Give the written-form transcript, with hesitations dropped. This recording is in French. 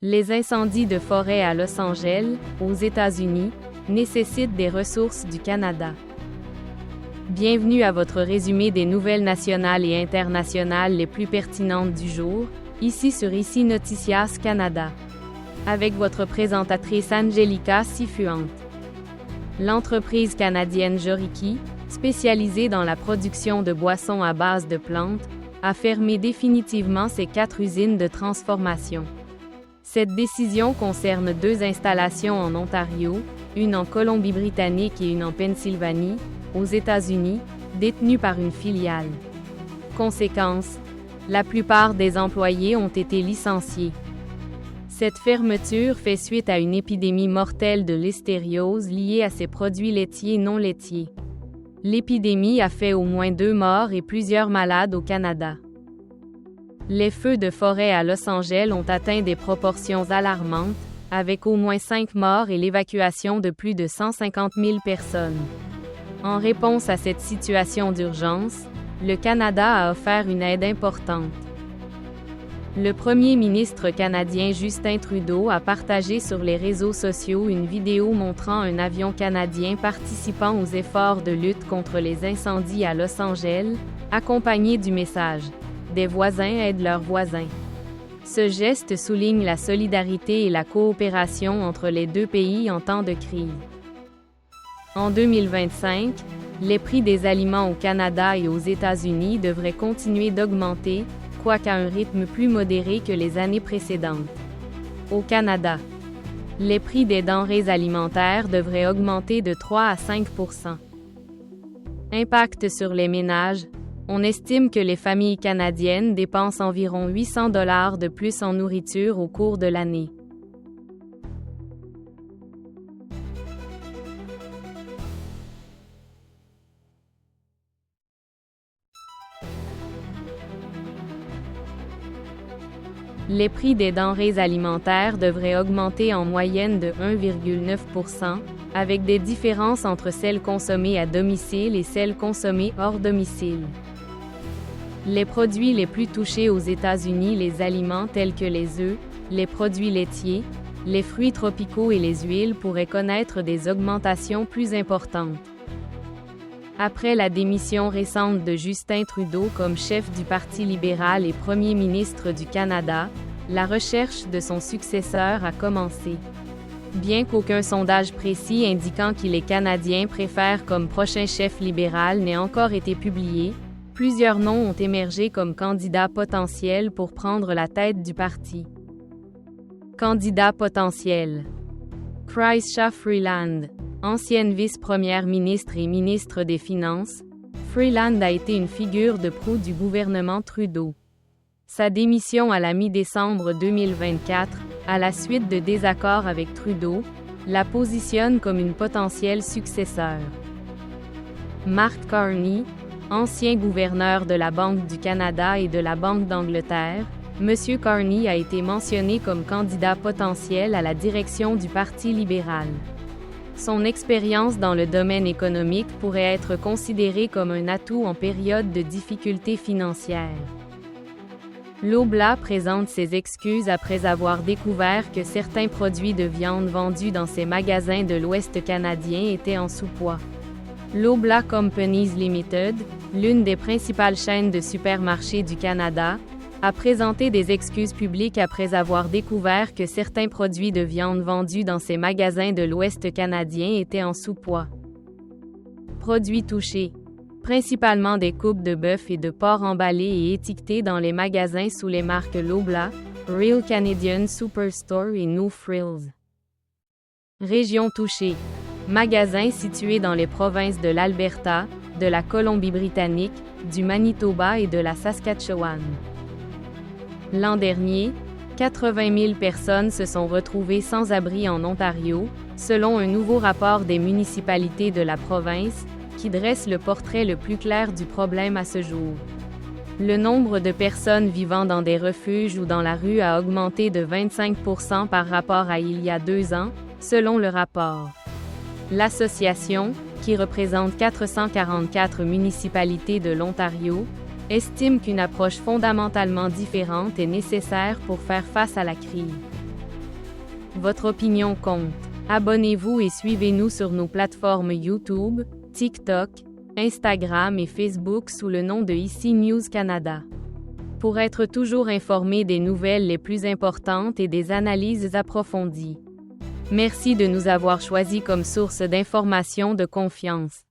Les incendies de forêt à Los Angeles, aux États-Unis, nécessitent des ressources du Canada. Bienvenue à votre résumé des nouvelles nationales et internationales les plus pertinentes du jour, ici sur ICI Noticias Canada. Avec votre présentatrice Angelica Sifuente. L'entreprise canadienne Joriki, spécialisée dans la production de boissons à base de plantes, a fermé définitivement ses 4 usines de transformation. Cette décision concerne 2 installations en Ontario, une en Colombie-Britannique et une en Pennsylvanie, aux États-Unis, détenues par une filiale. Conséquence, la plupart des employés ont été licenciés. Cette fermeture fait suite à une épidémie mortelle de listériose liée à ces produits laitiers non laitiers. L'épidémie a fait au moins 2 morts et plusieurs malades au Canada. Les feux de forêt à Los Angeles ont atteint des proportions alarmantes, avec au moins 5 morts et l'évacuation de plus de 150 000 personnes. En réponse à cette situation d'urgence, le Canada a offert une aide importante. Le premier ministre canadien Justin Trudeau a partagé sur les réseaux sociaux une vidéo montrant un avion canadien participant aux efforts de lutte contre les incendies à Los Angeles, accompagné du message « Des voisins aident leurs voisins ». Ce geste souligne la solidarité et la coopération entre les 2 pays en temps de crise. En 2025, les prix des aliments au Canada et aux États-Unis devraient continuer d'augmenter, quoiqu'à un rythme plus modéré que les années précédentes. Au Canada, les prix des denrées alimentaires devraient augmenter de 3 à 5 %. Impact sur les ménages. On estime que les familles canadiennes dépensent environ 800 $ de plus en nourriture au cours de l'année. Les prix des denrées alimentaires devraient augmenter en moyenne de 1,9 %, avec des différences entre celles consommées à domicile et celles consommées hors domicile. Les produits les plus touchés aux États-Unis, les aliments tels que les œufs, les produits laitiers, les fruits tropicaux et les huiles pourraient connaître des augmentations plus importantes. Après la démission récente de Justin Trudeau comme chef du Parti libéral et premier ministre du Canada, la recherche de son successeur a commencé. Bien qu'aucun sondage précis indiquant qui les Canadiens préfèrent comme prochain chef libéral n'ait encore été publié, plusieurs noms ont émergé comme candidats potentiels pour prendre la tête du parti. Candidats potentiels. Chrystia Freeland. Ancienne vice-première ministre et ministre des Finances, Freeland a été une figure de proue du gouvernement Trudeau. Sa démission à la mi-décembre 2024, à la suite de désaccords avec Trudeau, la positionne comme une potentielle successeur. Mark Carney, ancien gouverneur de la Banque du Canada et de la Banque d'Angleterre, M. Carney a été mentionné comme candidat potentiel à la direction du Parti libéral. Son expérience dans le domaine économique pourrait être considérée comme un atout en période de difficultés financières. Loblaw présente ses excuses après avoir découvert que certains produits de viande vendus dans ses magasins de l'Ouest canadien étaient en sous-poids. Loblaw Companies Limited, l'une des principales chaînes de supermarchés du Canada, a présenté des excuses publiques après avoir découvert que certains produits de viande vendus dans ses magasins de l'Ouest canadien étaient en sous-poids. Produits touchés. Principalement des coupes de bœuf et de porc emballés et étiquetés dans les magasins sous les marques Loblaw, Real Canadian Superstore et No Frills. Régions touchées. Magasins situés dans les provinces de l'Alberta, de la Colombie-Britannique, du Manitoba et de la Saskatchewan. L'an dernier, 80 000 personnes se sont retrouvées sans abri en Ontario, selon un nouveau rapport des municipalités de la province, qui dresse le portrait le plus clair du problème à ce jour. Le nombre de personnes vivant dans des refuges ou dans la rue a augmenté de 25 % par rapport à il y a 2 ans, selon le rapport. L'association, qui représente 444 municipalités de l'Ontario, estime qu'une approche fondamentalement différente est nécessaire pour faire face à la crise. Votre opinion compte. Abonnez-vous et suivez-nous sur nos plateformes YouTube, TikTok, Instagram et Facebook sous le nom de ICI News Canada. Pour être toujours informé des nouvelles les plus importantes et des analyses approfondies. Merci de nous avoir choisis comme source d'information de confiance.